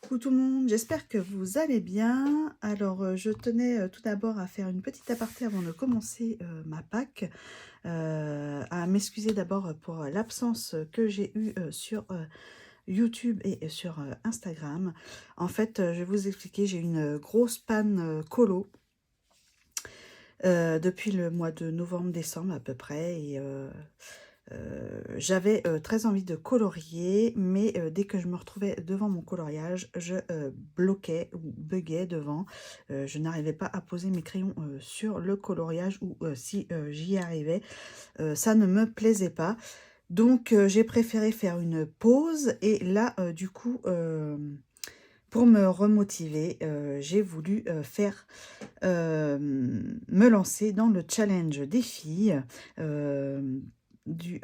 Coucou tout le monde, j'espère que vous allez bien. Alors, je tenais tout d'abord à faire une petite aparté avant de commencer ma Pâques, à m'excuser d'abord pour l'absence que j'ai eue sur YouTube et sur Instagram. En fait, je vais vous expliquer, j'ai eu une grosse panne colo depuis le mois de novembre-décembre à peu près. Et j'avais très envie de colorier, mais dès que je me retrouvais devant mon coloriage, je bloquais ou buguais devant. Je n'arrivais pas à poser mes crayons sur le coloriage, ou si j'y arrivais, ça ne me plaisait pas. Donc j'ai préféré faire une pause, et là du coup pour me remotiver, j'ai voulu me lancer dans le challenge des filles du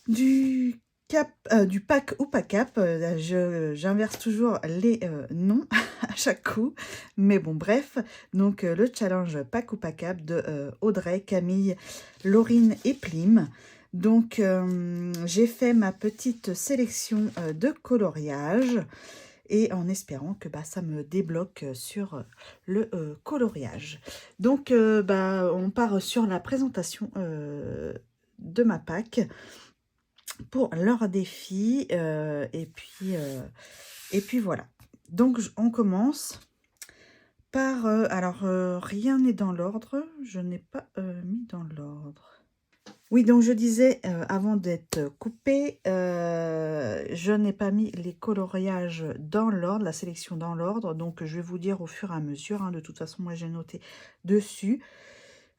du du pack ou pas cap. J'inverse toujours les noms à chaque coup, mais bon, bref. Donc le challenge pack ou pas cap de Audrey, Camille, Laurine et Plim. Donc j'ai fait ma petite sélection de coloriage, et en espérant que ça me débloque sur le coloriage. Donc on part sur la présentation de ma pack pour leur défi, et puis voilà. Donc on commence par alors rien n'est dans l'ordre, je n'ai pas mis dans l'ordre. Oui, donc je disais avant d'être coupée, je n'ai pas mis les coloriages dans l'ordre, la sélection dans l'ordre, donc je vais vous dire au fur et à mesure, hein. De toute façon, moi j'ai noté dessus.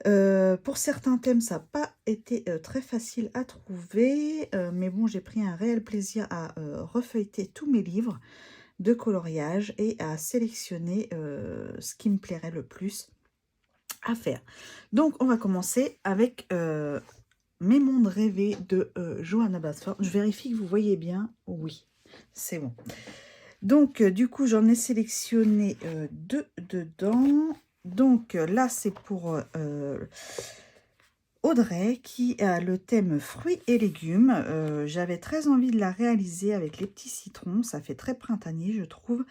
Pour certains thèmes, ça n'a pas été très facile à trouver, mais bon, j'ai pris un réel plaisir à refeuilleter tous mes livres de coloriage et à sélectionner ce qui me plairait le plus à faire. Donc, on va commencer avec Mes mondes rêvés de Johanna Basford. Je vérifie que vous voyez bien. Oui, c'est bon. Donc, du coup, j'en ai sélectionné deux dedans. Donc, là, c'est pour Audrey, qui a le thème fruits et légumes. J'avais très envie de la réaliser avec les petits citrons. Ça fait très printanier, je trouve.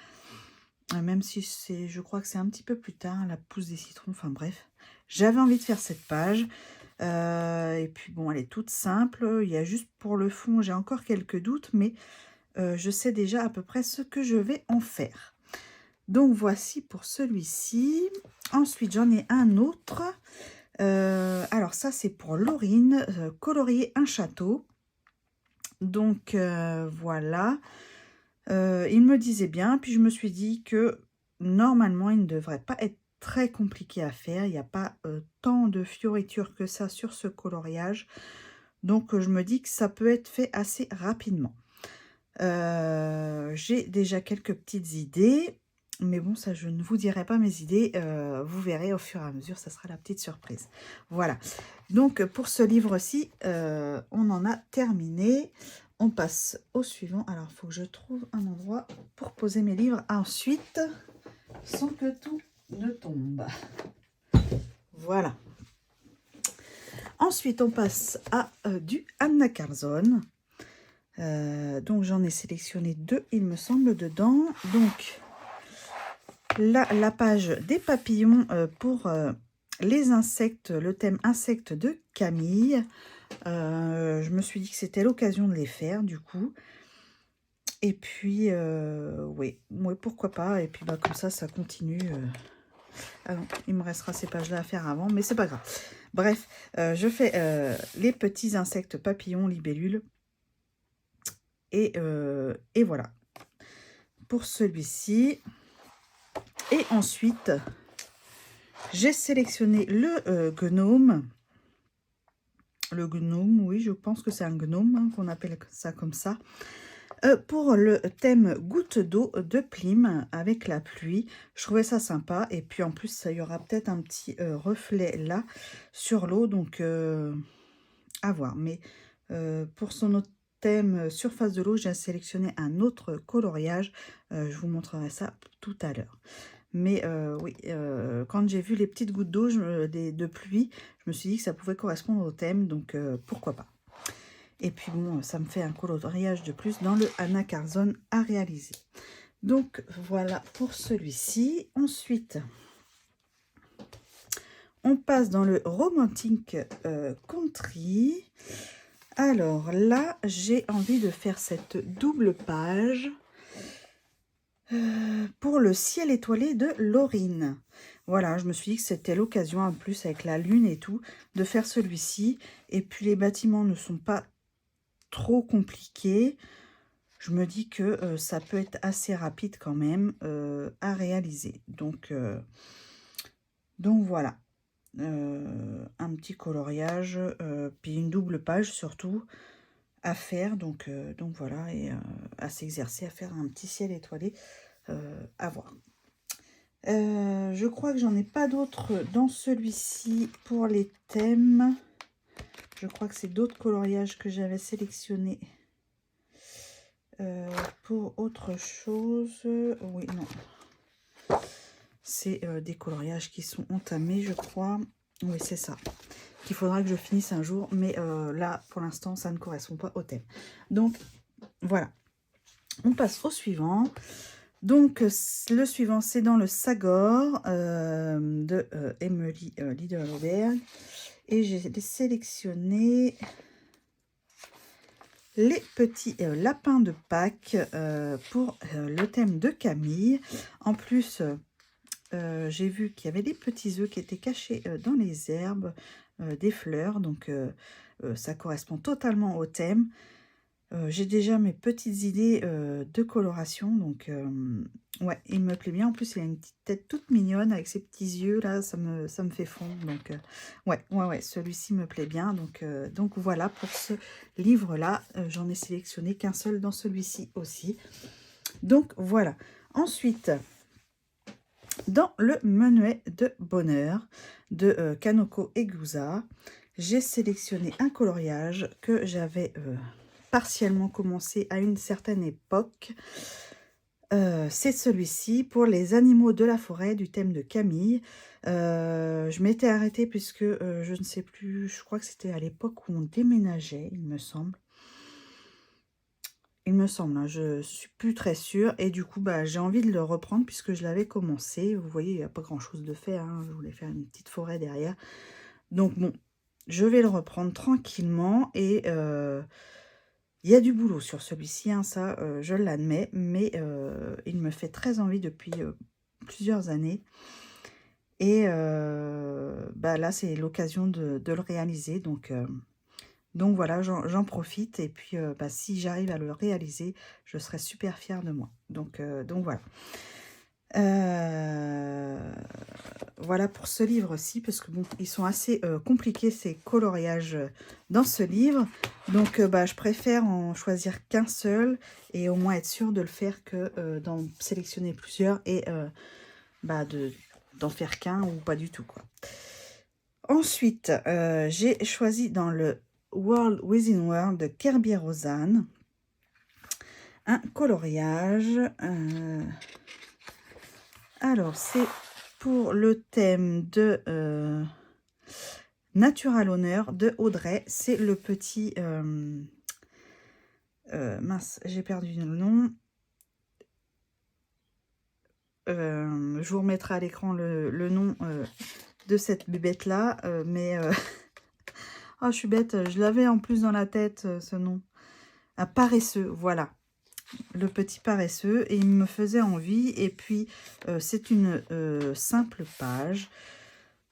Même si je crois que c'est un petit peu plus tard, la pousse des citrons. Enfin, bref. J'avais envie de faire cette page. Et puis bon, elle est toute simple. Il y a juste pour le fond, j'ai encore quelques doutes, mais je sais déjà à peu près ce que je vais en faire. Donc voici pour celui-ci. Ensuite, j'en ai un autre. Alors ça, c'est pour Laurine, colorier un château. Donc voilà. Il me disait bien, puis je me suis dit que normalement, il ne devrait pas être très compliqué à faire. Il n'y a pas tant de fioritures que ça sur ce coloriage. Donc, je me dis que ça peut être fait assez rapidement. J'ai déjà quelques petites idées, mais bon, ça, je ne vous dirai pas mes idées. Vous verrez au fur et à mesure, ça sera la petite surprise. Voilà. Donc, pour ce livre-ci, on en a terminé. On passe au suivant. Alors, il faut que je trouve un endroit pour poser mes livres ensuite, sans que tout ne tombe. Voilà. Ensuite, on passe à du Anna Carzon. Donc, j'en ai sélectionné deux, il me semble, dedans. Donc, là, la page des papillons pour les insectes, le thème insectes de Camille. Je me suis dit que c'était l'occasion de les faire, du coup. Et puis, oui, pourquoi pas. Et puis, comme ça continue. Ah non, il me restera ces pages-là à faire avant, mais c'est pas grave. Bref, je fais les petits insectes papillons, libellules. Et voilà. Pour celui-ci. Et ensuite, j'ai sélectionné le gnome. Le gnome, oui, je pense que c'est un gnome, hein, qu'on appelle ça comme ça. Pour le thème goutte d'eau de Plim avec la pluie. Je trouvais ça sympa. Et puis en plus, il y aura peut-être un petit reflet là sur l'eau. Donc, à voir. Mais pour son autre thème surface de l'eau, j'ai sélectionné un autre coloriage. Je vous montrerai ça tout à l'heure. Mais oui, quand j'ai vu les petites gouttes d'eau de pluie, je me suis dit que ça pouvait correspondre au thème. Donc, pourquoi pas. Et puis bon, ça me fait un coloriage de plus dans le Anna Carzone à réaliser. Donc voilà pour celui-ci. Ensuite, on passe dans le Romantic Country. Alors là, j'ai envie de faire cette double page pour le ciel étoilé de Laurine. Voilà, je me suis dit que c'était l'occasion, en plus avec la lune et tout, de faire celui-ci. Et puis les bâtiments ne sont pas trop compliqués. Je me dis que ça peut être assez rapide quand même à réaliser. Donc voilà. Un petit coloriage, puis une double page surtout à faire. Donc voilà, et à s'exercer à faire un petit ciel étoilé à voir. Je crois que j'en ai pas d'autres dans celui-ci pour les thèmes. Je crois que c'est d'autres coloriages que j'avais sélectionnés pour autre chose. Oui, non. C'est des coloriages qui sont entamés, je crois. Oui, c'est ça. Qu'il faudra que je finisse un jour. Mais là, pour l'instant, ça ne correspond pas au thème. Donc, voilà. On passe au suivant. Donc, le suivant, c'est dans le Sagor de Emily Liederberg. Et j'ai sélectionné les petits lapins de Pâques pour le thème de Camille. En plus, j'ai vu qu'il y avait des petits œufs qui étaient cachés dans les herbes, des fleurs. Donc, ça correspond totalement au thème. J'ai déjà mes petites idées de coloration, donc ouais, il me plaît bien. En plus, il a une petite tête toute mignonne avec ses petits yeux, là, ça me fait fondre. Donc ouais, celui-ci me plaît bien. Donc voilà, pour ce livre-là, j'en ai sélectionné qu'un seul dans celui-ci aussi. Donc voilà. Ensuite, dans le Menuet de bonheur de Kanoko Egusa, j'ai sélectionné un coloriage que j'avais partiellement commencé à une certaine époque. C'est celui-ci pour les animaux de la forêt du thème de Camille. Je m'étais arrêtée puisque je ne sais plus, je crois que c'était à l'époque où on déménageait, il me semble. Il me semble, hein, je suis plus très sûre. Et du coup, bah, j'ai envie de le reprendre puisque je l'avais commencé. Vous voyez, il n'y a pas grand-chose de fait. Hein. Je voulais faire une petite forêt derrière. Donc bon, je vais le reprendre tranquillement. Et il y a du boulot sur celui-ci, hein, ça, je l'admets. Mais il me fait très envie depuis plusieurs années. Et bah, là, c'est l'occasion de le réaliser. Donc voilà, j'en profite. Et puis, bah, si j'arrive à le réaliser, je serai super fière de moi. Donc voilà. Voilà pour ce livre-ci, parce que bon, ils sont assez compliqués, ces coloriages dans ce livre. Donc, bah, je préfère en choisir qu'un seul et au moins être sûre de le faire que d'en sélectionner plusieurs et bah, d'en faire qu'un ou pas du tout, quoi. Ensuite, j'ai choisi dans le World Within World de Kerby Rosanne un coloriage. Alors, c'est pour le thème de Nature à l'honneur de Audrey. C'est le petit... mince, j'ai perdu le nom. Je vous remettrai à l'écran le nom de cette bébête-là. Mais... oh, je suis bête, je l'avais en plus dans la tête, ce nom. Un paresseux, voilà. Le petit paresseux. Et il me faisait envie. Et puis, c'est une simple page.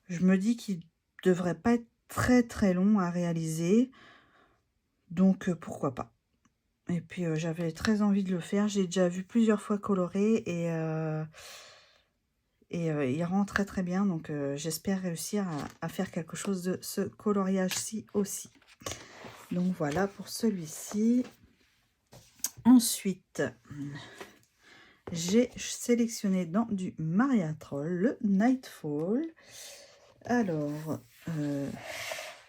Je me dis qu'il devrait pas être très très long à réaliser. Donc, pourquoi pas. Et puis, j'avais très envie de le faire. J'ai déjà vu plusieurs fois coloré. Et il rend très très bien. Donc, j'espère réussir à faire quelque chose de ce coloriage-ci aussi. Donc, voilà pour celui-ci. Ensuite, j'ai sélectionné dans du Maria Troll le Nightfall. Alors,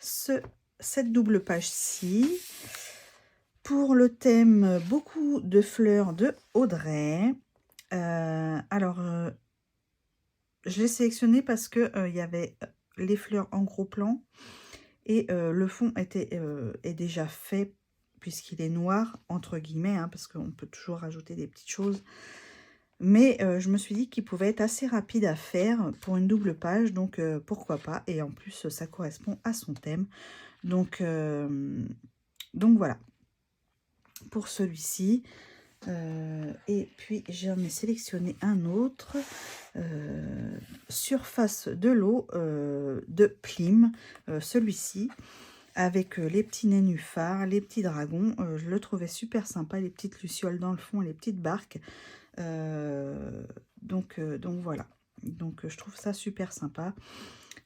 cette double page-ci, pour le thème beaucoup de fleurs de Audrey. Alors, je l'ai sélectionné parce que il y avait les fleurs en gros plan et le fond est déjà fait puisqu'il est noir, entre guillemets, hein, parce qu'on peut toujours rajouter des petites choses. Mais je me suis dit qu'il pouvait être assez rapide à faire pour une double page, donc pourquoi pas. Et en plus, ça correspond à son thème. Donc voilà, pour celui-ci. Et puis j'en ai sélectionné un autre, Surface de l'eau de Plim, celui-ci, avec les petits nénuphars, les petits dragons. Je le trouvais super sympa, les petites lucioles dans le fond et les petites barques. Donc voilà, donc je trouve ça super sympa.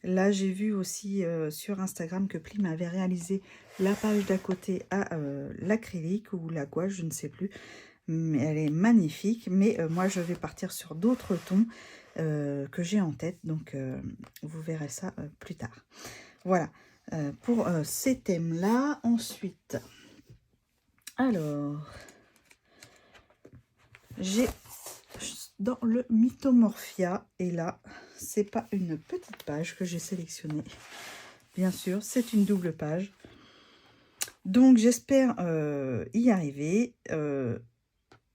Là, j'ai vu aussi sur Instagram que Plim avait réalisé la page d'à côté à l'acrylique ou la gouache, je ne sais plus. Mais elle est magnifique. Mais moi, je vais partir sur d'autres tons que j'ai en tête. Donc, vous verrez ça plus tard. Voilà, pour ces thèmes-là. Ensuite, alors, j'ai dans le Mythomorphia. Et là, c'est pas une petite page que j'ai sélectionnée. Bien sûr, c'est une double page. Donc, j'espère y arriver.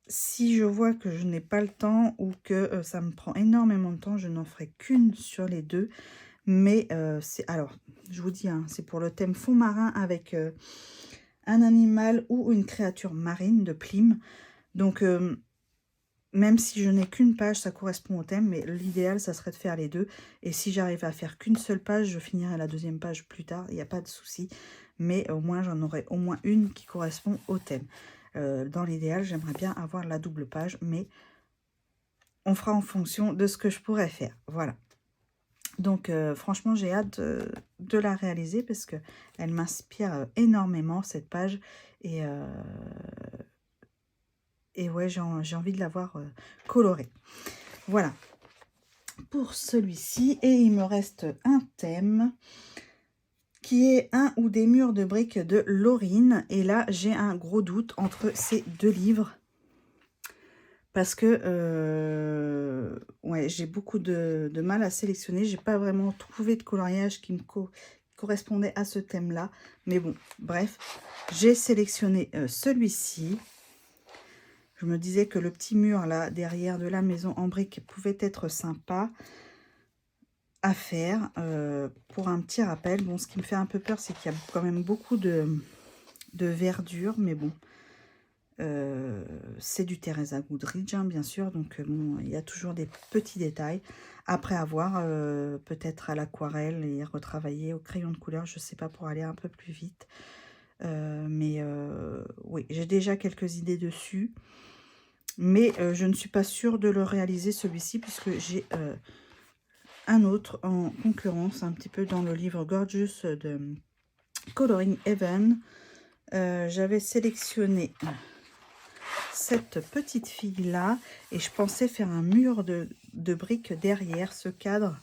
Si je vois que je n'ai pas le temps ou que ça me prend énormément de temps, je n'en ferai qu'une sur les deux. Mais alors, je vous dis, hein, c'est pour le thème fond marin avec un animal ou une créature marine de Plim. Donc, même si je n'ai qu'une page, ça correspond au thème, mais l'idéal, ça serait de faire les deux. Et si j'arrive à faire qu'une seule page, je finirai la deuxième page plus tard, il n'y a pas de souci. Mais au moins, j'en aurai au moins une qui correspond au thème. Dans l'idéal, j'aimerais bien avoir la double page, mais on fera en fonction de ce que je pourrais faire. Voilà. Donc, franchement, j'ai hâte de la réaliser parce qu'elle m'inspire énormément, cette page. Et ouais, j'ai envie de l'avoir colorée. Voilà. Pour celui-ci, et il me reste un thème qui est un ou des murs de briques de Laurine. Et là, j'ai un gros doute entre ces deux livres. Parce que ouais, j'ai beaucoup de mal à sélectionner. J'ai pas vraiment trouvé de coloriage qui me correspondait à ce thème-là. Mais bon, bref, j'ai sélectionné celui-ci. Je me disais que le petit mur là, derrière de la maison en briques, pouvait être sympa à faire pour un petit rappel. Bon, ce qui me fait un peu peur, c'est qu'il y a quand même beaucoup de verdure, mais bon. C'est du Teresa Goodrich, hein, bien sûr, donc bon, il y a toujours des petits détails. Après avoir peut-être à l'aquarelle et retravailler au crayon de couleur, je sais pas, pour aller un peu plus vite. Mais oui, j'ai déjà quelques idées dessus. Mais je ne suis pas sûre de le réaliser, celui-ci, puisque j'ai un autre en concurrence, un petit peu dans le livre Gorgeous de Coloring Heaven. J'avais sélectionné cette petite fille là et je pensais faire un mur de briques derrière ce cadre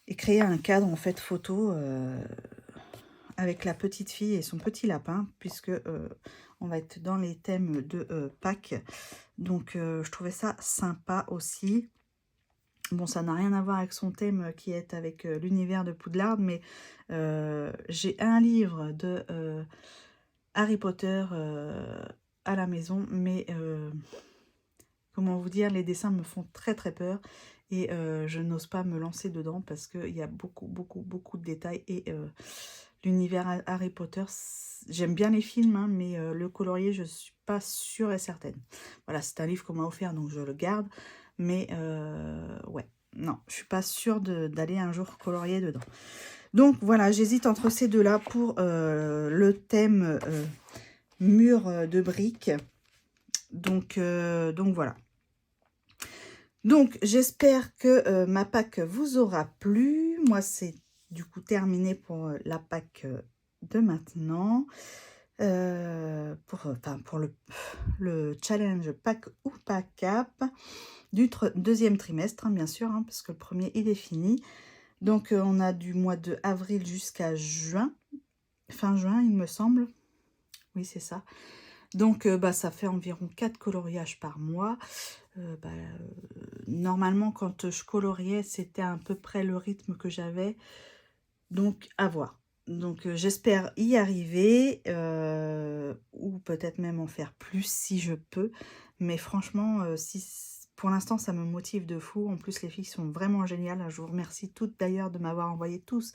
et créer un cadre en fait photo avec la petite fille et son petit lapin, puisque on va être dans les thèmes de Pâques. Donc je trouvais ça sympa aussi. Bon, ça n'a rien à voir avec son thème qui est avec l'univers de Poudlard, mais j'ai un livre de Harry Potter à la maison, mais comment vous dire, les dessins me font très très peur et je n'ose pas me lancer dedans parce qu'il y a beaucoup de détails et l'univers Harry Potter, j'aime bien les films, hein, mais le colorier, je ne suis pas sûre et certaine. Voilà, c'est un livre qu'on m'a offert, donc je le garde, mais ouais, non, je suis pas sûre d'aller un jour colorier dedans. Donc voilà, j'hésite entre ces deux-là pour le thème mur de briques. Donc voilà. Donc, j'espère que ma Pâques vous aura plu. Moi, c'est du coup terminé pour la Pâques de maintenant. Pour le challenge Pâques ou pas cap du deuxième trimestre, hein, bien sûr, hein, parce que le premier, il est fini. Donc, on a du mois de avril jusqu'à juin. Fin juin, il me semble. Oui, c'est ça. Donc, ça fait environ 4 coloriages par mois. Normalement, quand je coloriais, c'était à peu près le rythme que j'avais. Donc, à voir. Donc j'espère y arriver, ou peut-être même en faire plus si je peux. Mais franchement, pour l'instant, ça me motive de fou. En plus, les filles sont vraiment géniales. Je vous remercie toutes d'ailleurs de m'avoir envoyé tous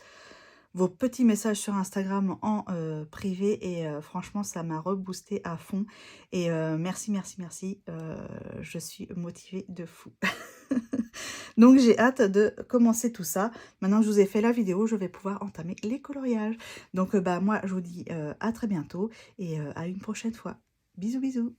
vos petits messages sur Instagram en privé. Et franchement, ça m'a reboosté à fond. Et merci, merci, merci. Je suis motivée de fou. Donc j'ai hâte de commencer tout ça. Maintenant que je vous ai fait la vidéo, je vais pouvoir entamer les coloriages. Donc bah moi je vous dis à très bientôt et à une prochaine fois. Bisous bisous.